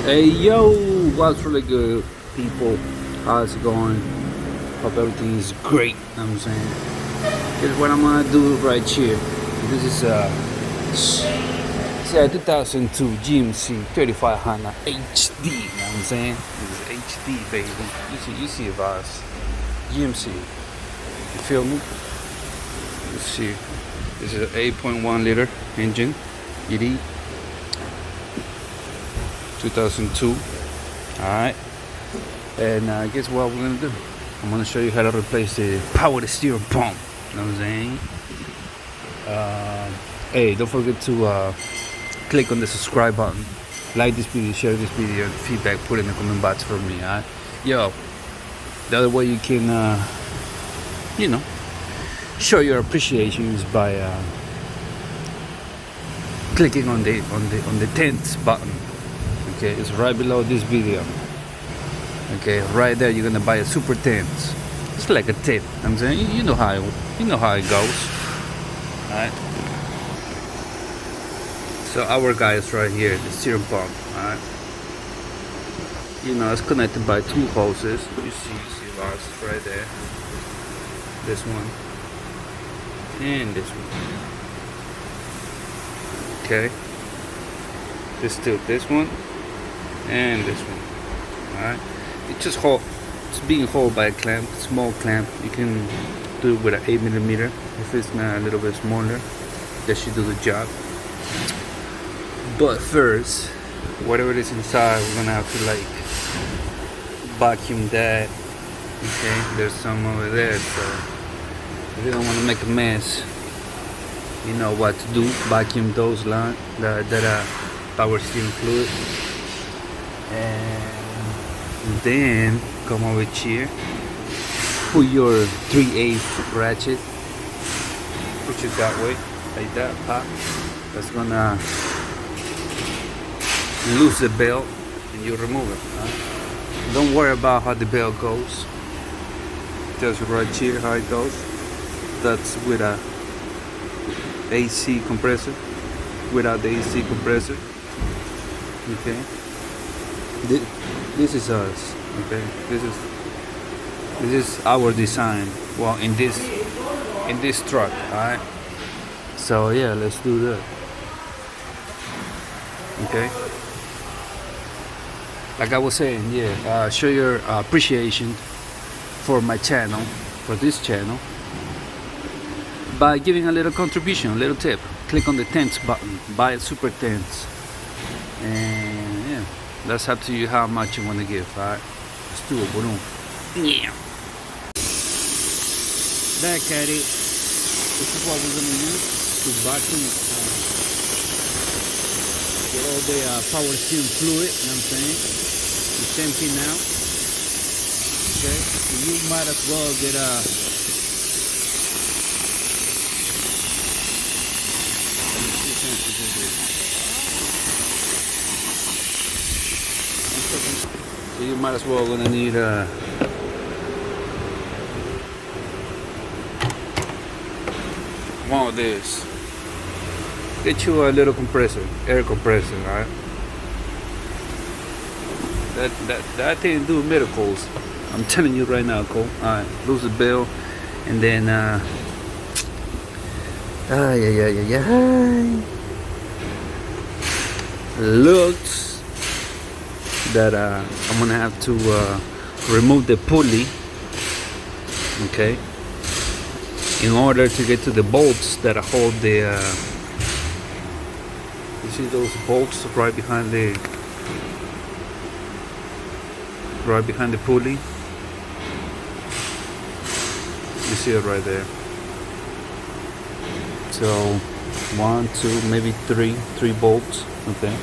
Hey yo, what's really good, people? How's it going? Hope everything is great. You know what I'm saying, here's what I'm gonna do right here. This is it's a 2002 GMC 3500 HD. You know what I'm saying? This is HD, baby. You see it, guys. GMC. You feel me? Let's see. This is an 8.1 liter engine, ED. 2002. Alright, and guess what we're gonna do? I'm gonna show you how to replace the power steering pump. You know what I'm saying? Hey, don't forget to click on the subscribe button, like this video, share this video, and feedback put in the comment box for me. Alright, yo, the other way you can show your appreciation is by clicking on the tents button. Okay, it's right below this video. Okay, right there you're gonna buy a super tent. It's like a tip. I'm saying, you know how it goes. Alright. So our guy is right here, the steering pump. Alright. It's connected by two hoses. You see ours right there. This one and this one. Okay. This one and this one. Alright, it's being held by a clamp, small clamp. You can do it with an 8mm. If it's not a little bit smaller, that should do the job. But first, whatever is inside, we're gonna have to vacuum that. Okay, there's some over there, so if you don't want to make a mess, you know what to do. Vacuum those lines, that power steering fluid. And then come over here, put your 3/8 ratchet, push it that way, like that, pop. That's gonna loose the belt and you remove it. Don't worry about how the belt goes, just right here how it goes. That's with a AC compressor, without the AC compressor. Okay, this is us. Okay, this is our design. Well, in this truck. All right. So yeah, let's do that. Okay. Like I was saying, yeah. Show your appreciation for my channel, for this channel, by giving a little contribution, a little tip. Click on the tents button. Buy a super tents. And yeah, that's up to you how much you want to give. Alright, let's do it. Boom. Yeah. Back at it. This is what we're gonna use to vacuum. Get all the power steering fluid. You know what I'm saying? It's empty now. Okay, you might as well get So you might as well gonna need one of this. Get you a little compressor, air compressor, alright? That thing do miracles. I'm telling you right now, Cole. Alright, lose the bell, and then looks that I'm gonna have to remove the pulley, okay, in order to get to the bolts that hold the you see those bolts right behind the pulley. You see it right there. So 1, 2, maybe three bolts. Okay,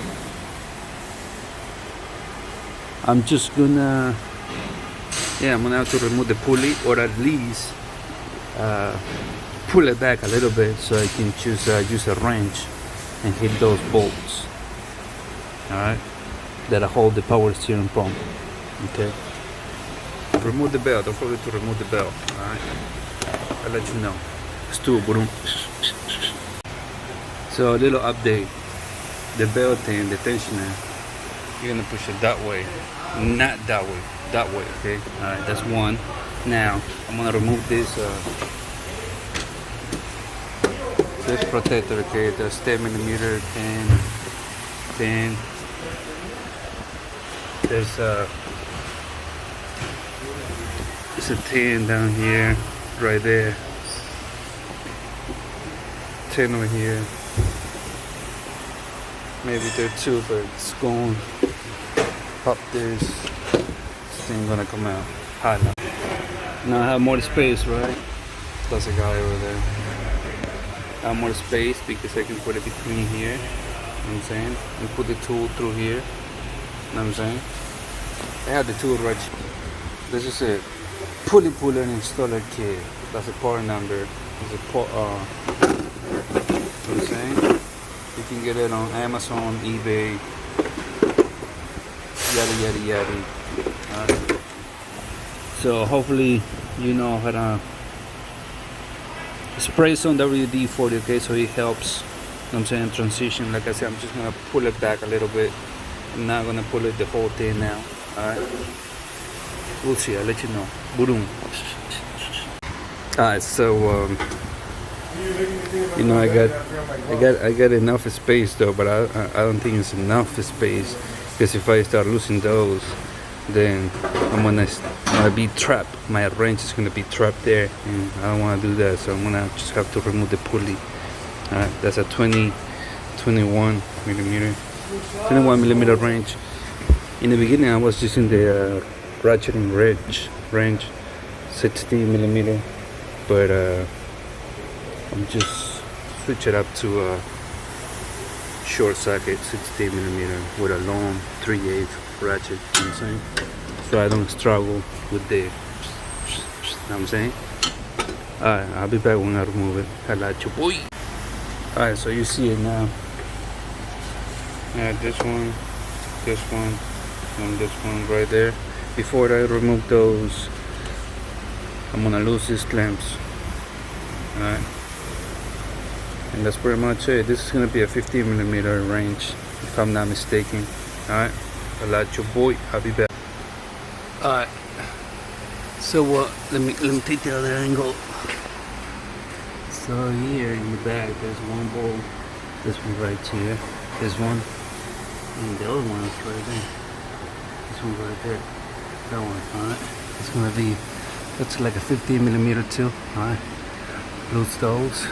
I'm gonna have to remove the pulley, or at least pull it back a little bit so I can use a wrench and hit those bolts. Alright, that hold the power steering pump. Okay, remove the belt. Don't forget to remove the belt. Alright, I'll let you know. Axtuo, bro. So a little update. The belt and the tensioner you're gonna push it that way, not that way, that way. Okay. All right. That's one. Now I'm gonna remove this protector. Okay. That's 10mm, 10. There's it's a 10 down here, right there. 10 over here. Maybe there are 2, but it's gone. Pop this. This thing gonna come out. Hot now. Now I have more space, right? That's a guy over there. I have more space because I can put it between here. You know what I'm saying? And put the tool through here. You know what I'm saying? I have the tool right here. This is it. Pulley installer kit. That's a part number. It's a part, you know what I'm saying? You can get it on Amazon, eBay, yada. So hopefully you know how to spray some WD-40, okay? So it helps, you know what I'm saying, transition. Like I said, I'm just gonna pull it back a little bit. I'm not gonna pull it the whole thing now. Alright. We'll see, I'll let you know. Boom. Alright, so you know, I got enough space though, but I don't think it's enough space, because if I start losing those, then I'm gonna be trapped. My wrench is gonna be trapped there, and I don't want to do that. So I'm gonna just have to remove the pulley. That's a 21 millimeter wrench. In the beginning, I was using the ratcheting wrench, 16 millimeter, but I'm just switch it up to a short socket 16 millimeter with a long 3/8 ratchet. You know what I'm saying? So I don't struggle with the, you know what I'm saying? Alright, I'll be back when I remove it. I like you, boy. Alright, so you see it now. Yeah, this one, and this one right there. Before I remove those, I'm gonna lose these clamps. Alright. And that's pretty much it. This is gonna be a 15 millimeter range, if I'm not mistaken. Alright. I like your boy. I'll be back. Alright. So let me take the other angle. So here in the back there's one bolt. This one right here. This one. And the other one is right there. This one right there. That one. Alright. It's gonna be, looks like a 15 millimeter too. Alright. Loose those.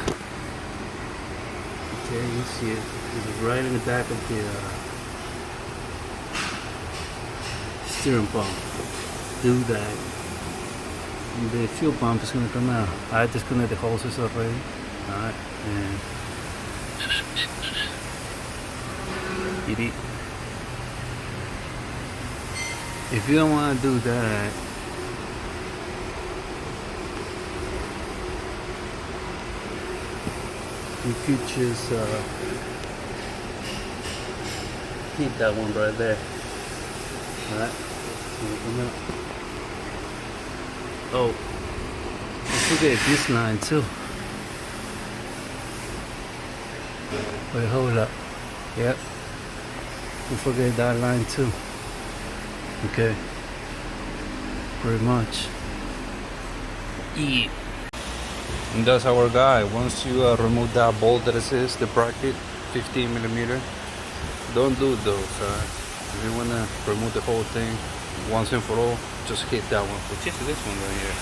Okay, you see it. It's right in the back of the steering pump. Do that. And the fuel pump is gonna come out. I disconnect the hoses already. Alright, and if you don't wanna do that, you could just keep that one right there. Alright. Oh, don't forget this line too. Wait, hold up. Yep. Don't forget that line too. Okay. Pretty much. Yeah. And that's our guy. Once you remove that bolt that is the bracket, 15 millimeter, don't do those. If you wanna remove the whole thing once and for all, just hit that one. Which is this one right here,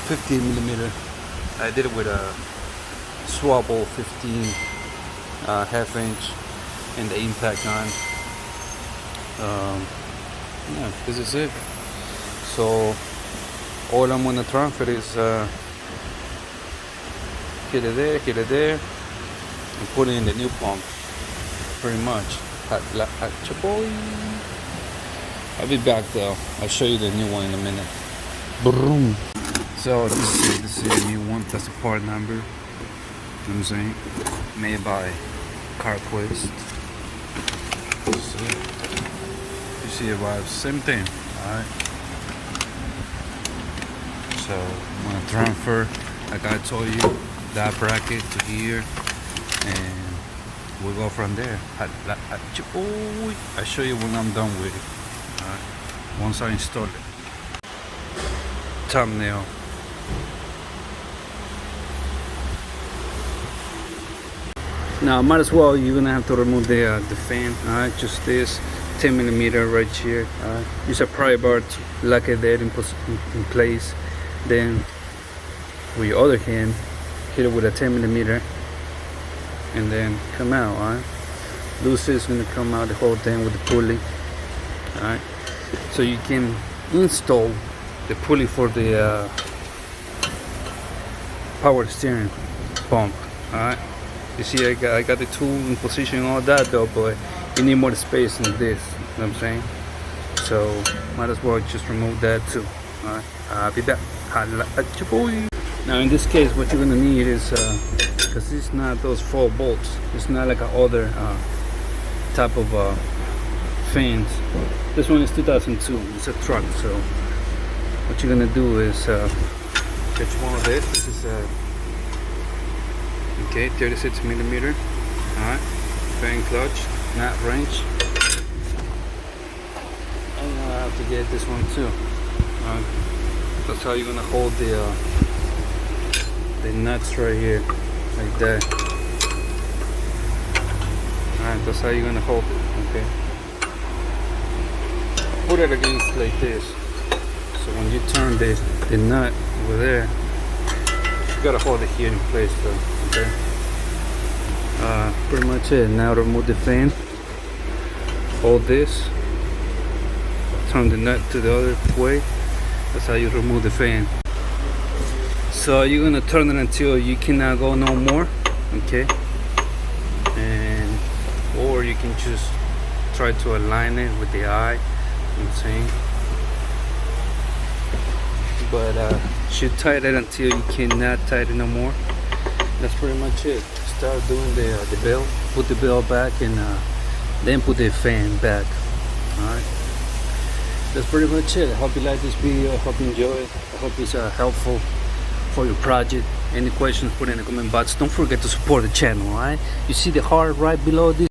15 millimeter. I did it with a Swabble 15 half inch and the impact on. Yeah, this is it. So all I'm gonna transfer is hit it there, and put it in the new pump. Pretty much. Boy. I'll be back though. I'll show you the new one in a minute. Boom. So this is the new one. That's the part number. You know what I'm saying? Made by CarQuest. You see it vibes. Same thing. Alright. So I'm gonna transfer, like I told you, that bracket to here, and we'll go from there. I'll show you when I'm done with it. Alright, once I install it. Thumbnail. Now might as well, you're gonna have to remove the fan. Alright, just this 10mm right here. Alright, use a pry bar to lock it there in place. Then with your other hand, hit it with a 10mm, and then come out. Alright, loose is gonna come out the whole thing with the pulley. Alright, so you can install the pulley for the power steering pump. Alright, you see I got the tool in position and all that though, but you need more space than this, you know what I'm saying? So might as well just remove that too. Alright, I'll be back. Holla at your boy. Now in this case what you're gonna need is because it's not those 4 bolts, it's not like a other type of fans. This one is 2002, it's a truck. So what you're gonna do is get one of this. This is okay, 36mm. Alright, fan clutch, nut wrench, and I have to get this one too. That's how you're gonna hold the nuts right here, like that. Alright, that's how you're gonna hold it. Okay, put it against like this. So when you turn the nut over there, you gotta hold it here in place though. Okay. Pretty much it. Now remove the fan. Hold this. Turn the nut to the other way. That's how you remove the fan. So you're gonna turn it until you cannot go no more. Okay. And or you can just try to align it with the eye. You know what I'm saying? But should tighten it until you cannot tighten no more. That's pretty much it. Start doing the bell, put the bell back, and then put the fan back. Alright, that's pretty much it. I hope you like this video. I hope you enjoy it. I hope it's helpful for your project. Any questions, put in the comment box. Don't forget to support the channel. Alright, you see the heart right below this.